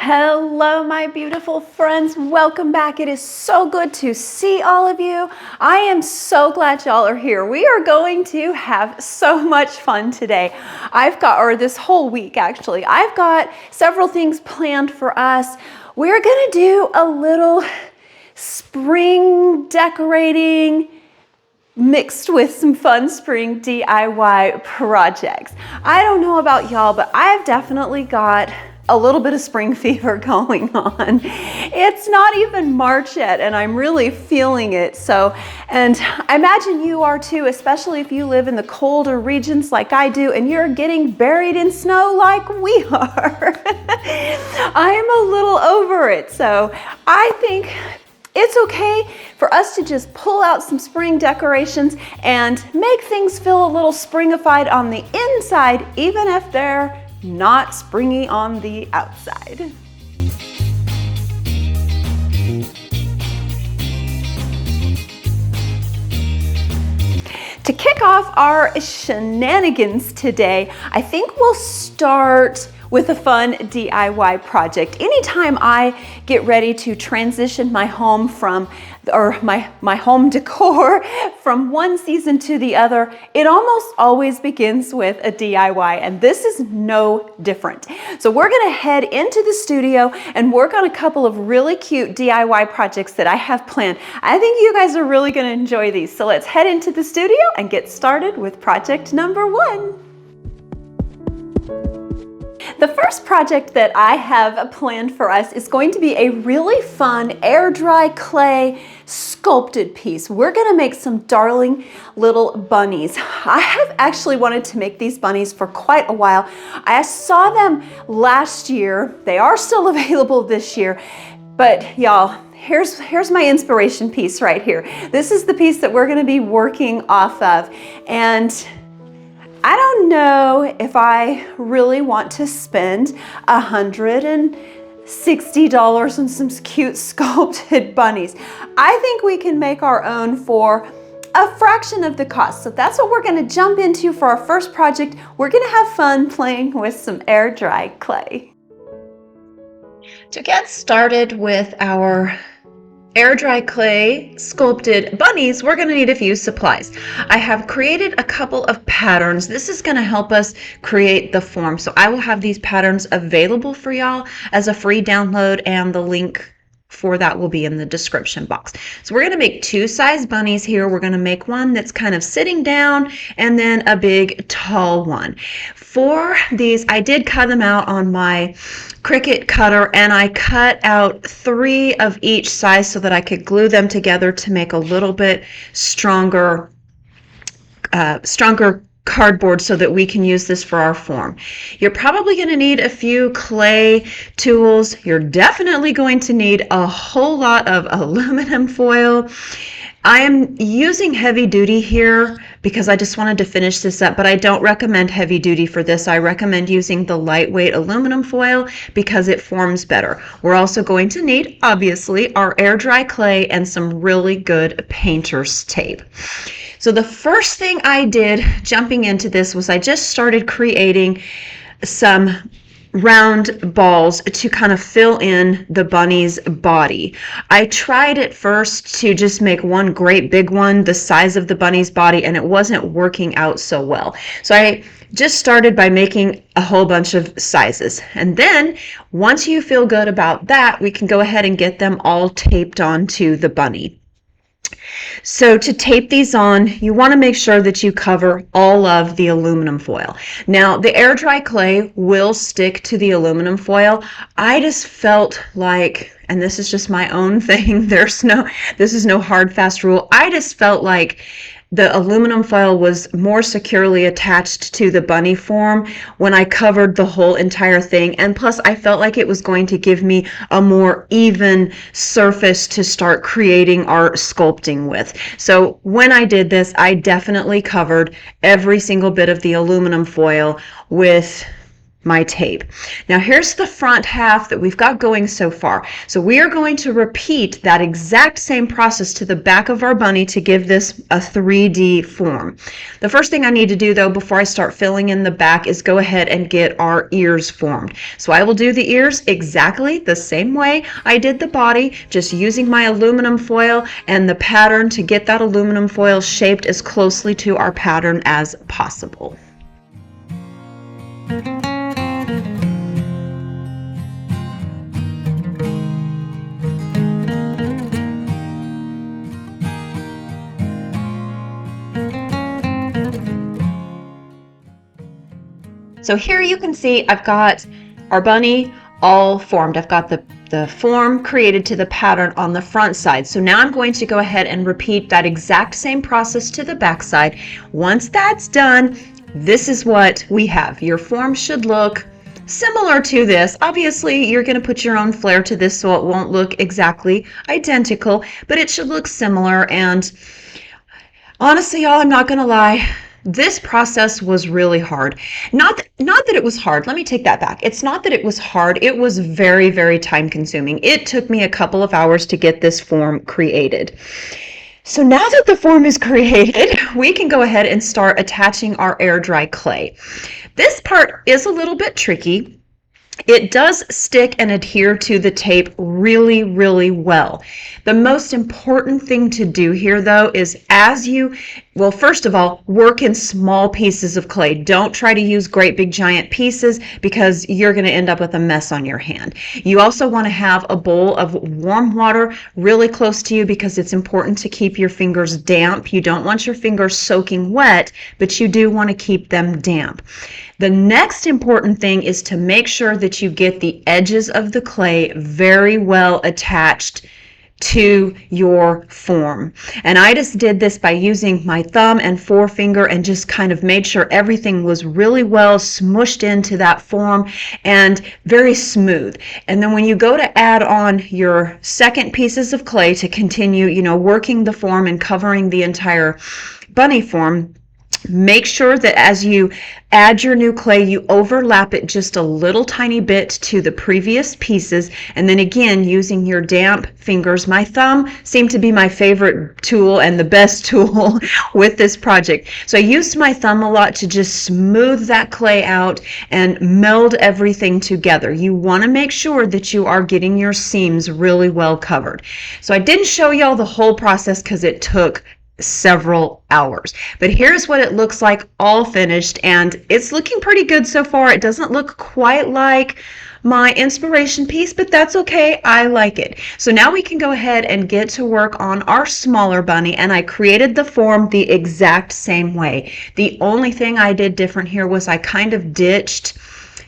Hello, my beautiful friends. Welcome back. It is so good to see all of you. I am so glad y'all are here. We are going to have so much fun today. This whole week actually, I've got several things planned for us. We're going to do a little spring decorating mixed with some fun spring DIY projects. I don't know about y'all, but I've definitely got a little bit of spring fever going on. It's not even March yet and I'm really feeling it. And I imagine you are too, especially if you live in the colder regions like I do and you're getting buried in snow like we are. I am a little over it. So I think it's okay for us to just pull out some spring decorations and make things feel a little springified on the inside, even if they're not springy on the outside. To kick off our shenanigans today, I think we'll start with a fun DIY project. Anytime I get ready to transition my home my home decor from one season to the other, it almost always begins with a DIY, and this is no different. So we're gonna head into the studio and work on a couple of really cute DIY projects that I have planned. I think you guys are really gonna enjoy these. So let's head into the studio and get started with project number one. The first project that I have planned for us is going to be a really fun air dry clay sculpted piece. We're gonna make some darling little bunnies. I have actually wanted to make these bunnies for quite a while. I saw them last year. They are still available this year, but y'all, here's my inspiration piece right here. This is the piece that we're gonna be working off of. And I don't know if I really want to spend $160 on some cute sculpted bunnies. I think we can make our own for a fraction of the cost. So that's what we're gonna jump into for our first project. We're gonna have fun playing with some air dry clay. To get started with our air dry clay sculpted bunnies, we're going to need a few supplies. I have created a couple of patterns. This is going to help us create the form. So I will have these patterns available for y'all as a free download, and the link for that will be in the description box. So we're going to make two size bunnies here. We're going to make one that's kind of sitting down and then a big tall one. For these, I did cut them out on my Cricut cutter, and I cut out 3 of each size so that I could glue them together to make a little bit stronger cardboard so that we can use this for our form. You're probably going to need a few clay tools. You're definitely going to need a whole lot of aluminum foil. I am using heavy duty here because I just wanted to finish this up, but I don't recommend heavy duty for this. I recommend using the lightweight aluminum foil because it forms better. We're also going to need, obviously, our air dry clay and some really good painter's tape. So the first thing I did jumping into this was I just started creating some round balls to kind of fill in the bunny's body. I tried at first to just make one great big one the size of the bunny's body, and it wasn't working out so well. So I just started by making a whole bunch of sizes. And then once you feel good about that, we can go ahead and get them all taped onto the bunny. So to tape these on, you want to make sure that you cover all of the aluminum foil. Now, the air dry clay will stick to the aluminum foil. I just felt like, and this is just my own thing, this is no hard, fast rule. I just felt like the aluminum foil was more securely attached to the bunny form when I covered the whole entire thing. And plus, I felt like it was going to give me a more even surface to start creating our sculpting with. So when I did this, I definitely covered every single bit of the aluminum foil with my tape. Now here's the front half that we've got going so far. So we are going to repeat that exact same process to the back of our bunny to give this a 3D form. The first thing I need to do though before I start filling in the back is go ahead and get our ears formed. So I will do the ears exactly the same way I did the body, just using my aluminum foil and the pattern to get that aluminum foil shaped as closely to our pattern as possible. So here you can see I've got our bunny all formed. I've got the form created to the pattern on the front side. So now I'm going to go ahead and repeat that exact same process to the back side. Once that's done, this is what we have. Your form should look similar to this. Obviously, you're going to put your own flair to this so it won't look exactly identical, but it should look similar. And honestly, y'all, I'm not going to lie. This process was really hard. Not that it was hard. Let me take that back. It's not that it was hard. It was very, very time consuming. It took me a couple of hours to get this form created. So now that the form is created, we can go ahead and start attaching our air dry clay. This part is a little bit tricky. It does stick and adhere to the tape really, really well. The most important thing to do here though is well, first of all, work in small pieces of clay. Don't try to use great big giant pieces because you're going to end up with a mess on your hand. You also want to have a bowl of warm water really close to you because it's important to keep your fingers damp. You don't want your fingers soaking wet, but you do want to keep them damp. The next important thing is to make sure that you get the edges of the clay very well attached to your form. And I just did this by using my thumb and forefinger and just kind of made sure everything was really well smushed into that form and very smooth. And then when you go to add on your second pieces of clay to continue, working the form and covering the entire bunny form, make sure that as you add your new clay, you overlap it just a little tiny bit to the previous pieces. And then again, using your damp fingers, my thumb seemed to be my favorite tool and the best tool with this project. So I used my thumb a lot to just smooth that clay out and meld everything together. You want to make sure that you are getting your seams really well covered. So I didn't show y'all the whole process because it took several hours, but here's what it looks like all finished, and it's looking pretty good so far. It doesn't look quite like my inspiration piece, but that's okay. I like it. So now we can go ahead and get to work on our smaller bunny, and I created the form the exact same way. The only thing I did different here was I kind of ditched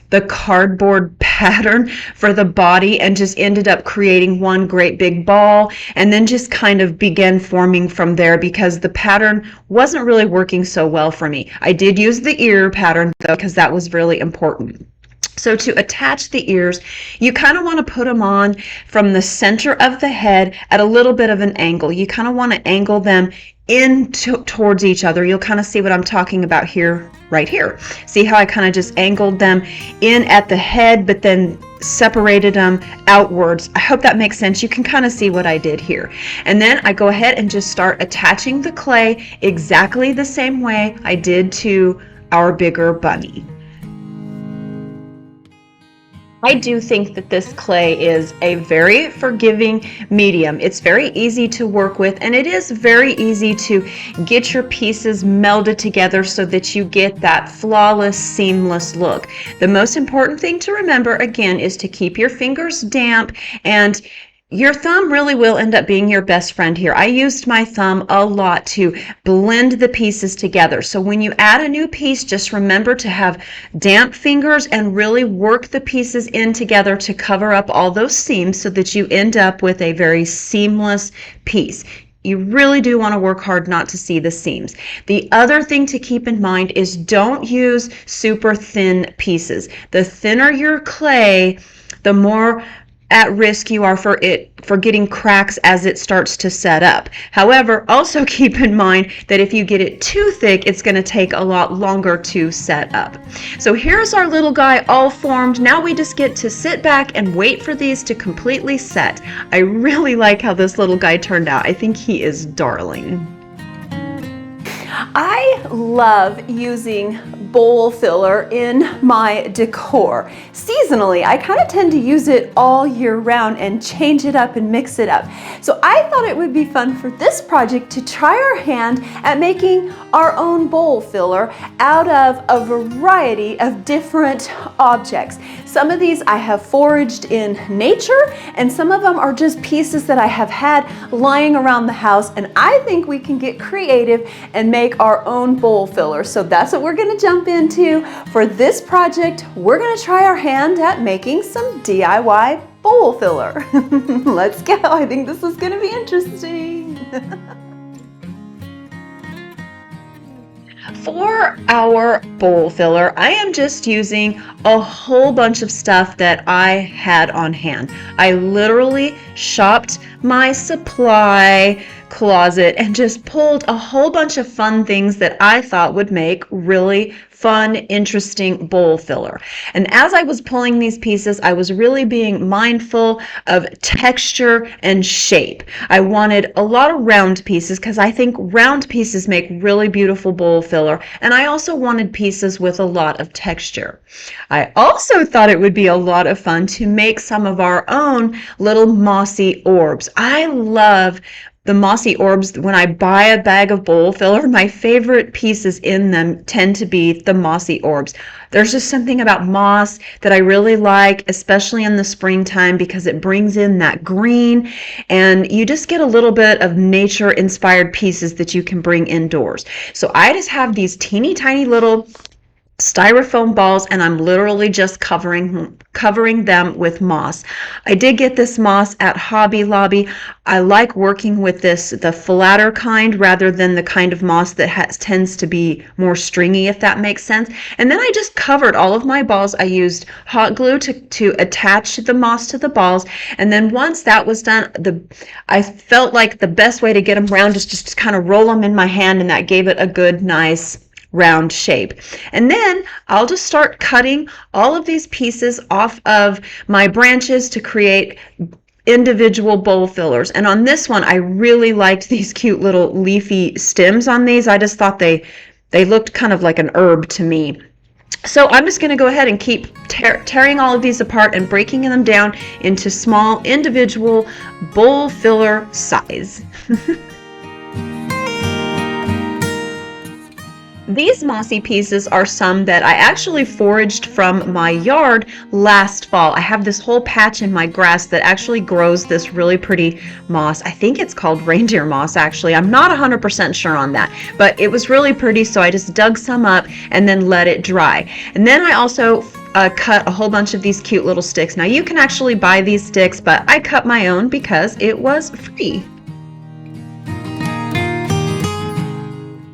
the cardboard pattern for the body and just ended up creating one great big ball and then just kind of began forming from there because the pattern wasn't really working so well for me. I did use the ear pattern though because that was really important. So to attach the ears, you kind of want to put them on from the center of the head at a little bit of an angle. You kind of want to angle them towards each other. You'll kind of see what I'm talking about here, right here. See how I kind of just angled them in at the head, but then separated them outwards. I hope that makes sense. You can kind of see what I did here. And then I go ahead and just start attaching the clay exactly the same way I did to our bigger bunny. I do think that this clay is a very forgiving medium. It's very easy to work with, and it is very easy to get your pieces melded together so that you get that flawless, seamless look. The most important thing to remember, again, is to keep your fingers damp, and your thumb really will end up being your best friend here. I used my thumb a lot to blend the pieces together. So when you add a new piece, just remember to have damp fingers and really work the pieces in together to cover up all those seams so that you end up with a very seamless piece. You really do want to work hard not to see the seams. The other thing to keep in mind is don't use super thin pieces. The thinner your clay, the more at risk you are for getting cracks as it starts to set up. However, also keep in mind that if you get it too thick, it's going to take a lot longer to set up. So here's our little guy all formed. Now we just get to sit back and wait for these to completely set. I really like how this little guy turned out. I think he is darling. I love using bowl filler in my decor. Seasonally, I kind of tend to use it all year round and change it up and mix it up. So I thought it would be fun for this project to try our hand at making our own bowl filler out of a variety of different objects. Some of these I have foraged in nature, and some of them are just pieces that I have had lying around the house, and I think we can get creative and make our own bowl filler. So that's what we're gonna jump into. For this project, we're gonna try our hand at making some DIY bowl filler. Let's go, I think this is gonna be interesting. For our bowl filler, I am just using a whole bunch of stuff that I had on hand. I literally shopped my supply closet and just pulled a whole bunch of fun things that I thought would make really fun, interesting bowl filler. And as I was pulling these pieces, I was really being mindful of texture and shape. I wanted a lot of round pieces because I think round pieces make really beautiful bowl filler, and I also wanted pieces with a lot of texture. I also thought it would be a lot of fun to make some of our own little mossy orbs. I love the mossy orbs. When I buy a bag of bowl filler, my favorite pieces in them tend to be the mossy orbs. There's just something about moss that I really like, especially in the springtime, because it brings in that green, and you just get a little bit of nature inspired pieces that you can bring indoors. So I just have these teeny tiny little styrofoam balls, and I'm literally just covering them with moss. I did get this moss at Hobby Lobby. I like working with the flatter kind rather than the kind of moss that tends to be more stringy, if that makes sense. And then I just covered all of my balls. I used hot glue to attach the moss to the balls, and then once that was done, I felt like the best way to get them round is just to kind of roll them in my hand, and that gave it a good, nice round shape. And then I'll just start cutting all of these pieces off of my branches to create individual bowl fillers. And on this one, I really liked these cute little leafy stems on these. I just thought they looked kind of like an herb to me. So I'm just going to go ahead and keep tearing all of these apart and breaking them down into small individual bowl filler size. These mossy pieces are some that I actually foraged from my yard last fall. I have this whole patch in my grass that actually grows this really pretty moss. I think it's called reindeer moss, actually. I'm not 100% sure on that, but it was really pretty, so I just dug some up and then let it dry. And then I also cut a whole bunch of these cute little sticks. Now you can actually buy these sticks, but I cut my own because it was free.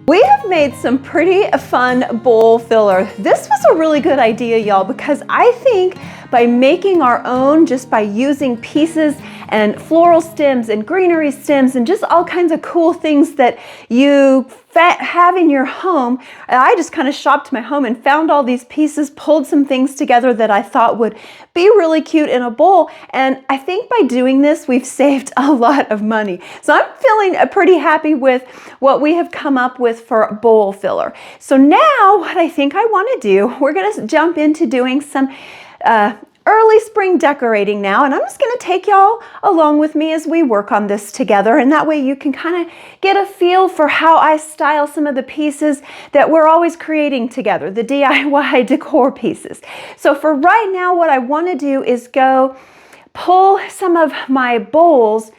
We have made some pretty fun bowl filler. This was a really good idea, y'all, because I think by making our own, just by using pieces and floral stems and greenery stems and just all kinds of cool things that you have in your home. I just kind of shopped my home and found all these pieces, pulled some things together that I thought would be really cute in a bowl. And I think by doing this, we've saved a lot of money. So I'm feeling pretty happy with what we have come up with for bowl filler. So now what I think I want to do, we're going to jump into doing some early spring decorating now, and I'm just going to take y'all along with me as we work on this together, and that way you can kind of get a feel for how I style some of the pieces that we're always creating together, the DIY decor pieces. So for right now, what I want to do is go pull some of my bowls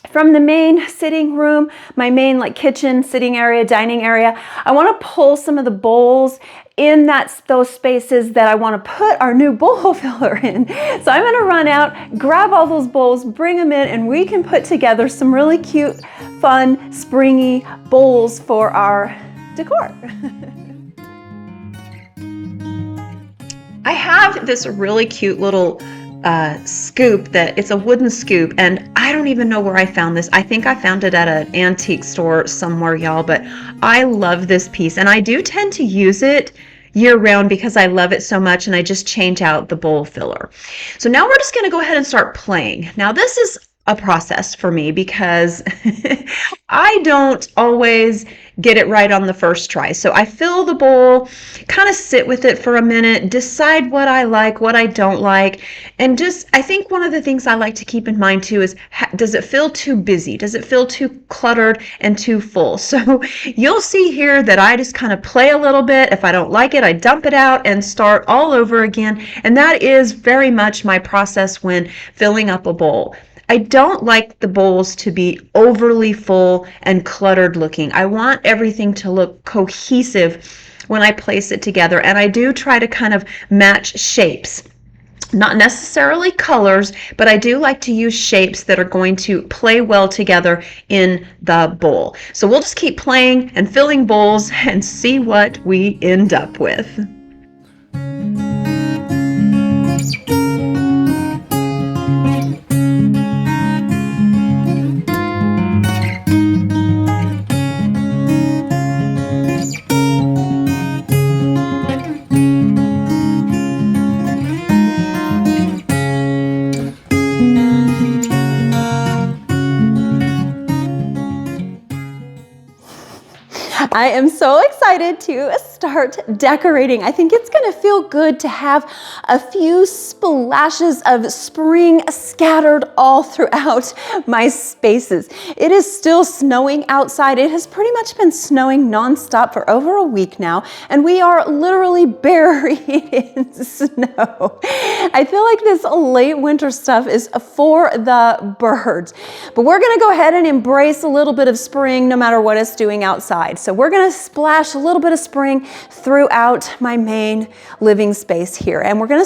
from the main sitting room, my main kitchen, sitting area, dining area. I want to pull some of the bowls in those spaces that I want to put our new bowl filler in. So I'm going to run out, grab all those bowls, bring them in, and we can put together some really cute, fun, springy bowls for our decor. I have this really cute little scoop that it's a wooden scoop, and I don't even know where I found this. I think I found it at an antique store somewhere, y'all, but I love this piece, and I do tend to use it year round because I love it so much, and I just change out the bowl filler. So now we're just going to go ahead and start playing. Now this is a process for me because I don't always get it right on the first try. So I fill the bowl, kind of sit with it for a minute, decide what I like, what I don't like, and just, I think one of the things I like to keep in mind too is, does it feel too busy? Does it feel too cluttered and too full? So you'll see here that I just kind of play a little bit. If I don't like it, I dump it out and start all over again. And that is very much my process when filling up a bowl. I don't like the bowls to be overly full and cluttered looking. I want everything to look cohesive when I place it together, and I do try to kind of match shapes. Not necessarily colors, but I do like to use shapes that are going to play well together in the bowl. So we'll just keep playing and filling bowls and see what we end up with. I am so excited to start decorating. I think it's gonna feel good to have a few splashes of spring scattered all throughout my spaces. It is still snowing outside. It has pretty much been snowing nonstop for over a week now, and we are literally buried in snow. I feel like this late winter stuff is for the birds, but we're gonna go ahead and embrace a little bit of spring no matter what it's doing outside. So we're gonna splash a little bit of spring throughout my main living space here. And we're gonna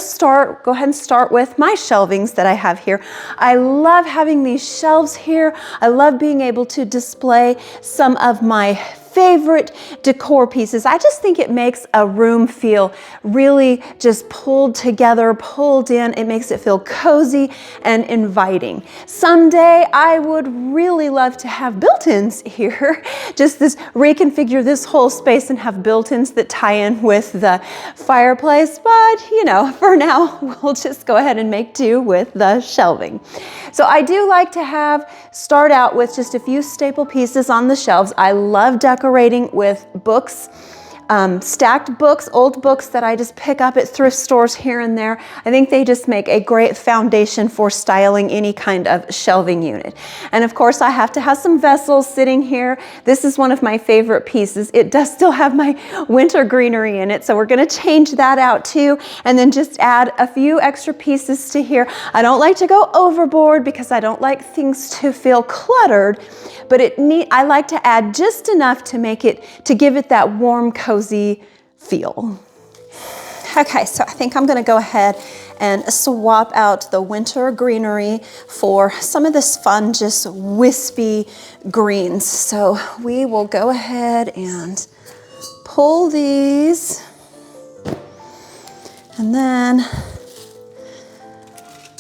go ahead and start with my shelvings that I have here. I love having these shelves here. I love being able to display some of my favorite decor pieces. I just think it makes a room feel really just pulled together, pulled in. It makes it feel cozy and inviting. Someday I would really love to have built-ins here. Just reconfigure this whole space and have built-ins that tie in with the fireplace. But you know, for now, we'll just go ahead and make do with the shelving. So I do like to start out with just a few staple pieces on the shelves. I love decorating with books, stacked books, old books that I just pick up at thrift stores here and there. I think they just make a great foundation for styling any kind of shelving unit. And of course, I have to have some vessels sitting here. This is one of my favorite pieces. It does still have my winter greenery in it, so we're gonna change that out too, and then just add a few extra pieces to here. I don't like to go overboard because I don't like things to feel cluttered, but I like to add just enough to give it that warm, cozy feel. Okay, so I think I'm gonna go ahead and swap out the winter greenery for some of this fun, just wispy greens. So we will go ahead and pull these and then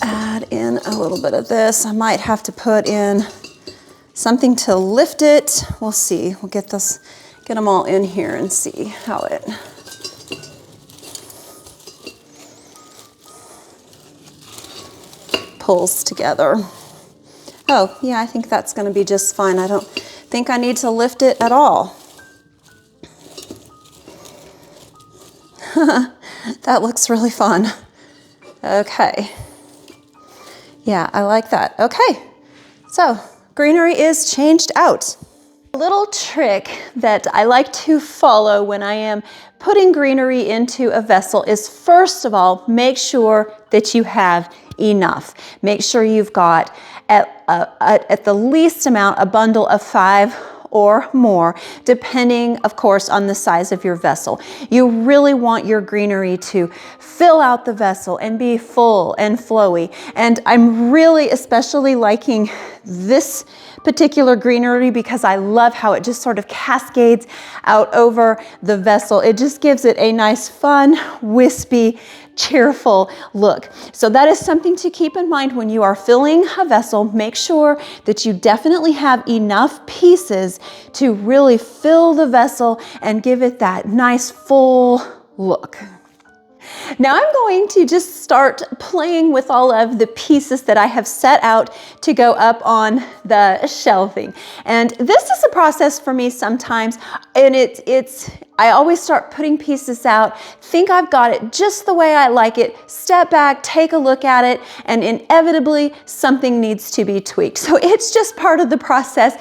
add in a little bit of this. I might have to put in something to lift it. We'll see. We'll get them all in here and see how it pulls together. Oh, yeah, I think that's going to be just fine. I don't think I need to lift it at all. That looks really fun. Okay. Yeah, I like that. Okay, so greenery is changed out. A little trick that I like to follow when I am putting greenery into a vessel is, first of all, make sure that you have enough. Make sure you've got at the least amount a bundle of 5 or more, depending, of course, on the size of your vessel. You really want your greenery to fill out the vessel and be full and flowy. And I'm really especially liking this particular greenery because I love how it just sort of cascades out over the vessel. It just gives it a nice, fun, wispy cheerful look. So that is something to keep in mind when you are filling a vessel. Make sure that you definitely have enough pieces to really fill the vessel and give it that nice full look. Now I'm going to just start playing with all of the pieces that I have set out to go up on the shelving. And this is a process for me sometimes, and I always start putting pieces out, think I've got it just the way I like it, step back, take a look at it, and inevitably something needs to be tweaked. So it's just part of the process,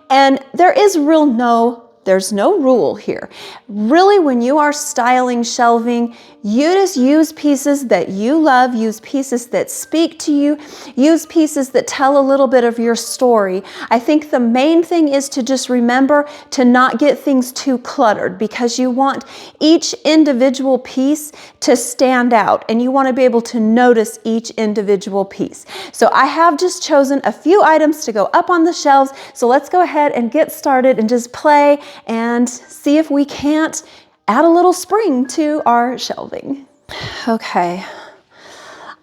and there's no rule here. Really, when you are styling shelving, you just use pieces that you love, use pieces that speak to you, use pieces that tell a little bit of your story. I think the main thing is to just remember to not get things too cluttered, because you want each individual piece to stand out and you want to be able to notice each individual piece. So I have just chosen a few items to go up on the shelves. So let's go ahead and get started and just play and see if we can't add a little spring to our shelving. Okay,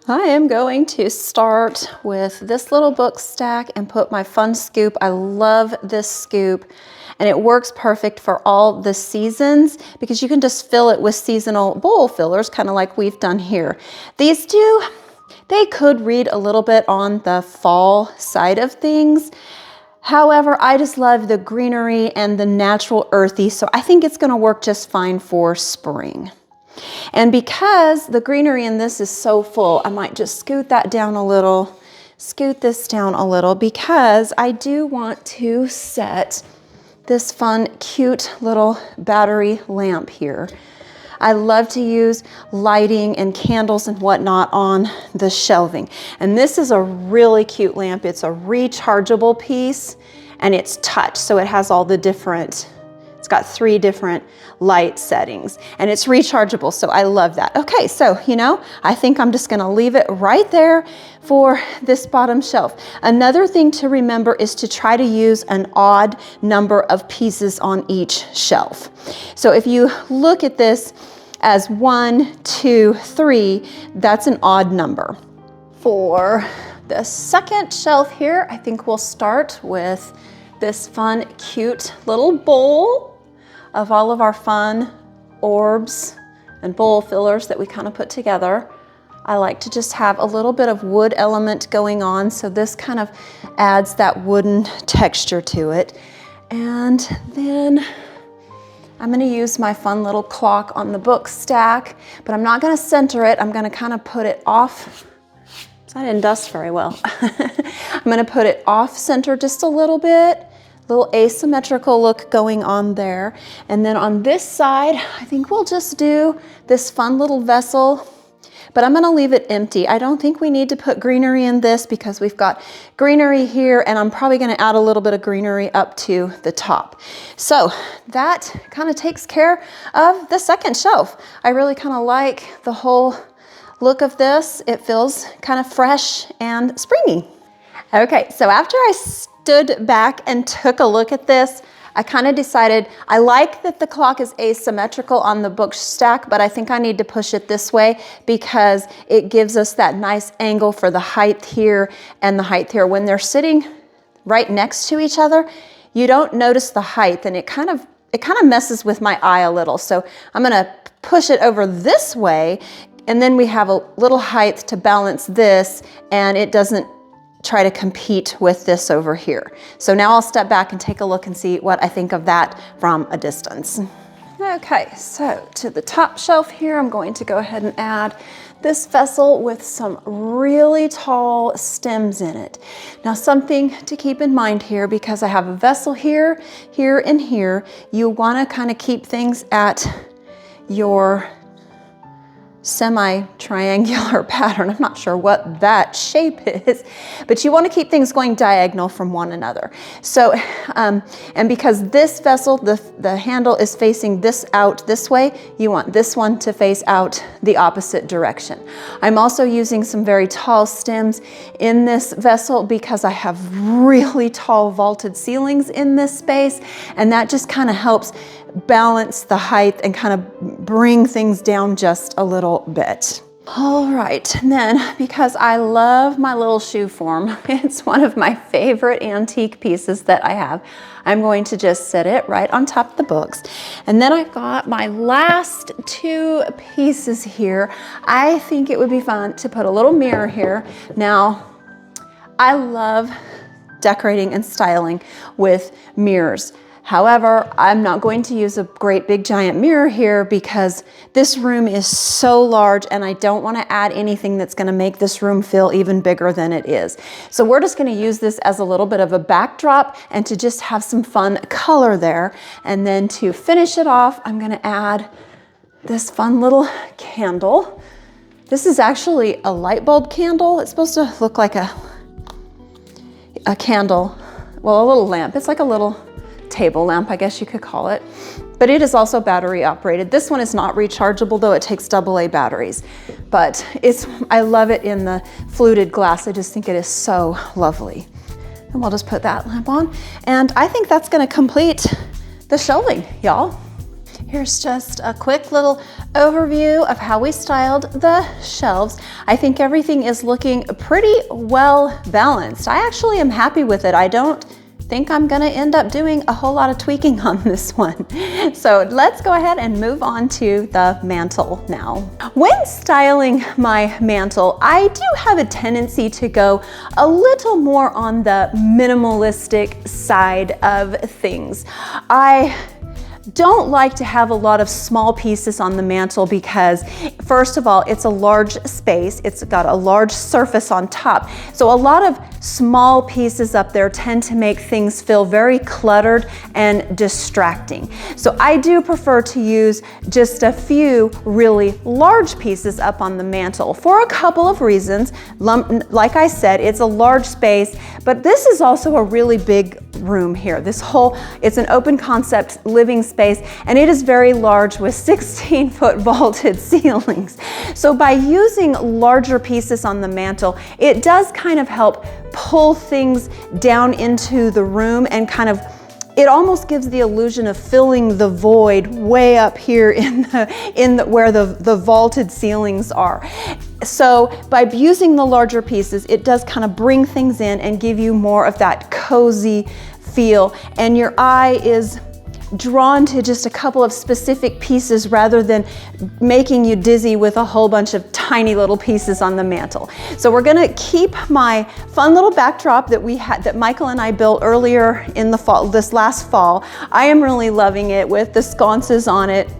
I am going to start with this little book stack and put my fun scoop. I love this scoop, and it works perfect for all the seasons because you can just fill it with seasonal bowl fillers, kind of like we've done here. They could read a little bit on the fall side of things. However, I just love the greenery and the natural earthy, so I think it's going to work just fine for spring. And because the greenery in this is so full, I might just scoot that down a little, scoot this down a little, because I do want to set this fun, cute little battery lamp here. I love to use lighting and candles and whatnot on the shelving. And this is a really cute lamp. It's a rechargeable piece and it's touch. So it has all the different, it's got 3 different light settings and it's rechargeable. So I love that. Okay, so, I think I'm just gonna leave it right there for this bottom shelf. Another thing to remember is to try to use an odd number of pieces on each shelf. So if you look at this as 1, 2, 3, that's an odd number. For the second shelf here, I think we'll start with this fun, cute little bowl of all of our fun orbs and bowl fillers that we kind of put together. I like to just have a little bit of wood element going on, so this kind of adds that wooden texture to it. And then I'm going to use my fun little clock on the book stack, but I'm not going to center it. I'm going to kind of put it off. So I didn't dust very well. I'm going to put it off center just a little bit. Little asymmetrical look going on there. And then on this side, I think we'll just do this fun little vessel, but I'm gonna leave it empty. I don't think we need to put greenery in this because we've got greenery here, and I'm probably gonna add a little bit of greenery up to the top. So that kind of takes care of the second shelf. I really kind of like the whole look of this. It feels kind of fresh and springy. Okay, so after I stood back and took a look at this, I kind of decided I like that the clock is asymmetrical on the book stack, but I think I need to push it this way because it gives us that nice angle for the height here and the height here. When they're sitting right next to each other, you don't notice the height, and it kind of messes with my eye a little. So I'm gonna push it over this way, and then we have a little height to balance this, and it doesn't try to compete with this over here. So now I'll step back and take a look and see what I think of that from a distance. Okay, so to the top shelf here, I'm going to go ahead and add this vessel with some really tall stems in it. Now, something to keep in mind here, because I have a vessel here, here, and here, you want to kind of keep things at your semi-triangular pattern. I'm not sure what that shape is, but you want to keep things going diagonal from one another. So, and because this vessel, the handle is facing this out this way, you want this one to face out the opposite direction. I'm also using some very tall stems in this vessel because I have really tall vaulted ceilings in this space, and that just kind of helps balance the height and kind of bring things down just a little bit. All right, and then because I love my little shoe form, it's one of my favorite antique pieces that I have, I'm going to just set it right on top of the books. And then I've got my last two pieces here. I think it would be fun to put a little mirror here. Now, I love decorating and styling with mirrors. However, I'm not going to use a great big giant mirror here because this room is so large and I don't want to add anything that's going to make this room feel even bigger than it is. So we're just going to use this as a little bit of a backdrop and to just have some fun color there. And then to finish it off, I'm going to add this fun little candle. This is actually a light bulb candle. It's supposed to look like a candle, well, a little lamp. It's like a little table lamp, I guess you could call it, but it is also battery operated. This one is not rechargeable though, it takes AA batteries, but I love it in the fluted glass. I just think it is so lovely. And we'll just put that lamp on. And I think that's gonna complete the shelving, y'all. Here's just a quick little overview of how we styled the shelves. I think everything is looking pretty well balanced. I actually am happy with it. I don't think I'm gonna end up doing a whole lot of tweaking on this one. So let's go ahead and move on to the mantle now. When styling my mantle, I do have a tendency to go a little more on the minimalistic side of things. I don't like to have a lot of small pieces on the mantle because, first of all, it's a large space. It's got a large surface on top. So a lot of small pieces up there tend to make things feel very cluttered and distracting. So I do prefer to use just a few really large pieces up on the mantle for a couple of reasons. Like I said, it's a large space, but this is also a really big room here. It's an open concept living space, and it is very large with 16-foot vaulted ceilings. So by using larger pieces on the mantle, it does kind of help pull things down into the room and it almost gives the illusion of filling the void way up here where the vaulted ceilings are. So by using the larger pieces, it does kind of bring things in and give you more of that cozy feel, and your eye is drawn to just a couple of specific pieces rather than making you dizzy with a whole bunch of tiny little pieces on the mantle. So we're gonna keep my fun little backdrop that Michael and I built earlier in the fall, this last fall. I am really loving it with the sconces on it.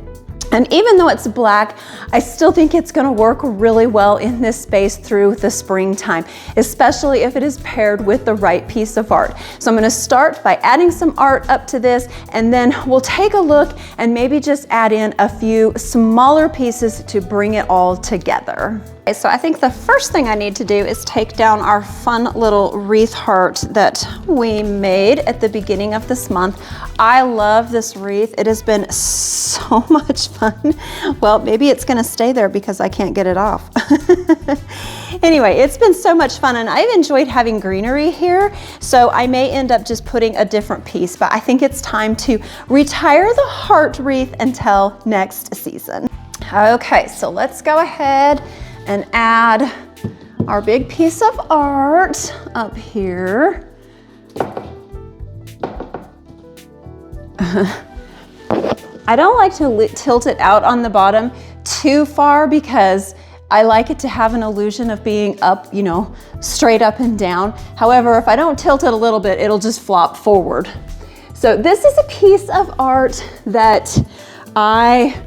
And even though it's black, I still think it's gonna work really well in this space through the springtime, especially if it is paired with the right piece of art. So I'm gonna start by adding some art up to this, and then we'll take a look and maybe just add in a few smaller pieces to bring it all together. Okay, so I think the first thing I need to do is take down our fun little wreath heart that we made at the beginning of this month. I love this wreath. It has been so much fun. Well, maybe it's gonna stay there because I can't get it off. Anyway, it's been so much fun, and I've enjoyed having greenery here, so I may end up just putting a different piece, but I think it's time to retire the heart wreath until next season. Okay, so let's go ahead and add our big piece of art up here. I don't like to tilt it out on the bottom too far because I like it to have an illusion of being up, straight up and down. However, if I don't tilt it a little bit, it'll just flop forward. So this is a piece of art that I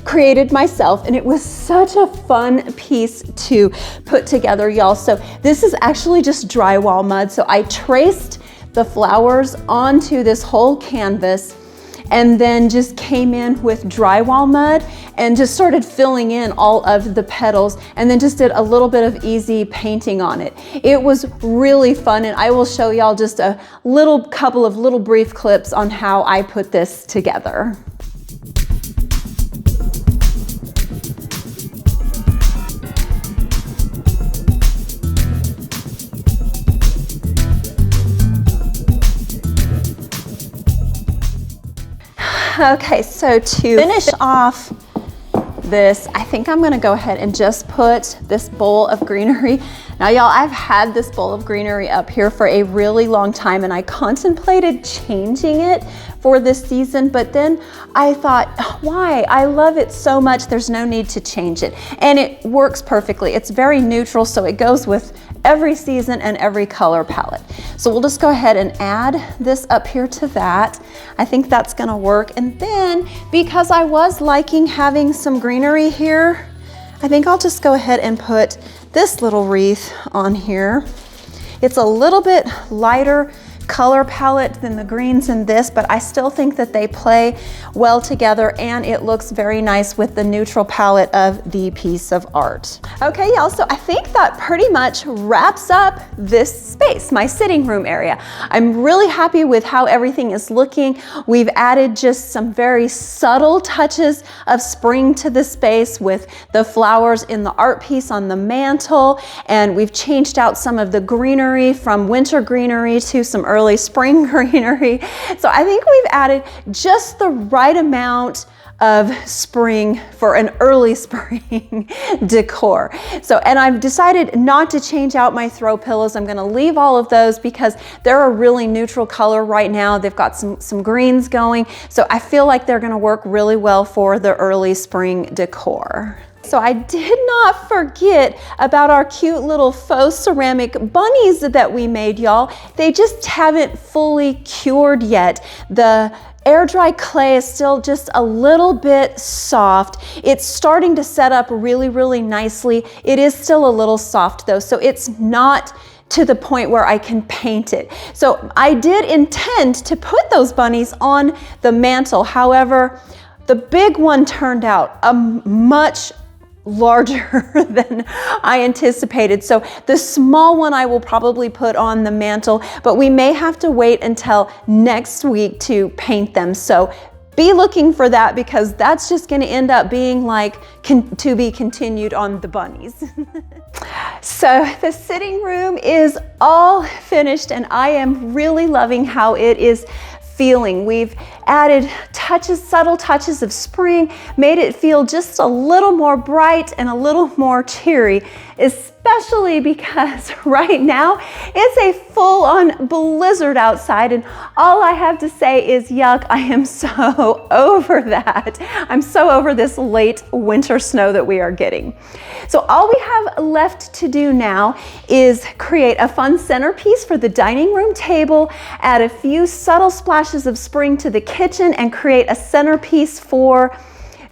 created myself, and it was such a fun piece to put together, y'all. So this is actually just drywall mud. So I traced the flowers onto this whole canvas and then just came in with drywall mud and just started filling in all of the petals, and then just did a little bit of easy painting on it. It was really fun, and I will show y'all just a couple of little brief clips on how I put this together. Okay, so to finish off this. I think I'm gonna go ahead and just put this bowl of greenery. Now y'all, I've had this bowl of greenery up here for a really long time and I contemplated changing it for this season, but then I thought, why? I love it so much, there's no need to change it. And it works perfectly. It's very neutral, so it goes with every season and every color palette. So we'll just go ahead and add this up here to that. I think that's gonna work. And then, because I was liking having some greenery here, I think I'll just go ahead and put this little wreath on here. It's a little bit lighter color palette than the greens in this, but I still think that they play well together and it looks very nice with the neutral palette of the piece of art. Okay, y'all, so I think that pretty much wraps up this space, my sitting room area. I'm really happy with how everything is looking. We've added just some very subtle touches of spring to the space with the flowers in the art piece on the mantle, and we've changed out some of the greenery from winter greenery to some early spring greenery. So I think we've added just the right amount of spring for an early spring decor. So, and I've decided not to change out my throw pillows. I'm gonna leave all of those because they're a really neutral color right now. They've got some greens going. So I feel like they're gonna work really well for the early spring decor. So I did not forget about our cute little faux ceramic bunnies that we made, y'all. They just haven't fully cured yet. The air dry clay is still just a little bit soft. It's starting to set up really, really nicely. It is still a little soft though, so it's not to the point where I can paint it. So I did intend to put those bunnies on the mantle. However, the big one turned out a much larger than I anticipated. So the small one I will probably put on the mantle, but we may have to wait until next week to paint them. So be looking for that because that's just going to end up being like to be continued on the bunnies. So the sitting room is all finished and I am really loving how it is feeling. We've added touches, subtle touches of spring, made it feel just a little more bright and a little more cheery, especially because right now it's a full-on blizzard outside and all I have to say is yuck, I am so over that. I'm so over this late winter snow that we are getting. So all we have left to do now is create a fun centerpiece for the dining room table, add a few subtle splashes of spring to the kitchen, and create a centerpiece for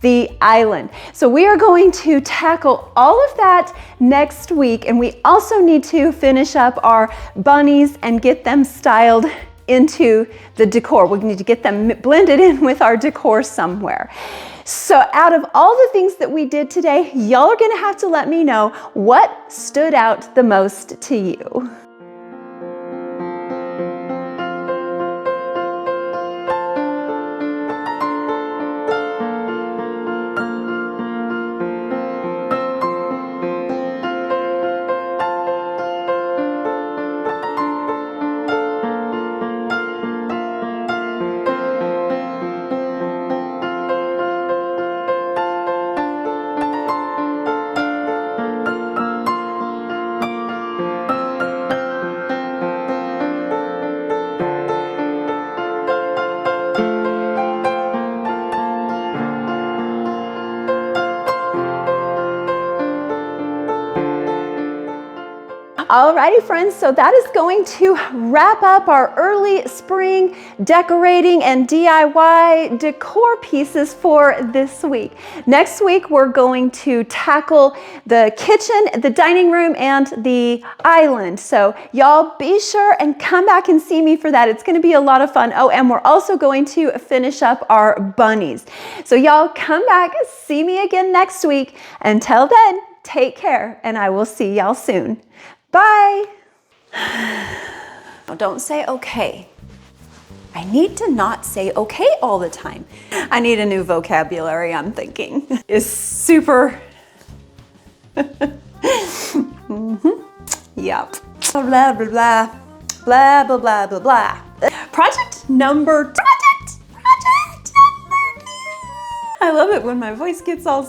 the island. So we are going to tackle all of that next week, and we also need to finish up our bunnies and get them styled into the decor. We need to get them blended in with our decor somewhere. So out of all the things that we did today, y'all are gonna have to let me know what stood out the most to you. Alrighty friends, so that is going to wrap up our early spring decorating and DIY decor pieces for this week. Next week, we're going to tackle the kitchen, the dining room, and the island. So y'all be sure and come back and see me for that. It's gonna be a lot of fun. Oh, and we're also going to finish up our bunnies. So y'all come back, see me again next week. Until then, take care, and I will see y'all soon. Bye. Don't say okay. I need to not say okay all the time. I need a new vocabulary, I'm thinking. Is super. Yep. Blah, blah, blah. Blah, blah, blah, blah, blah. Project number 2. I love it when my voice gets all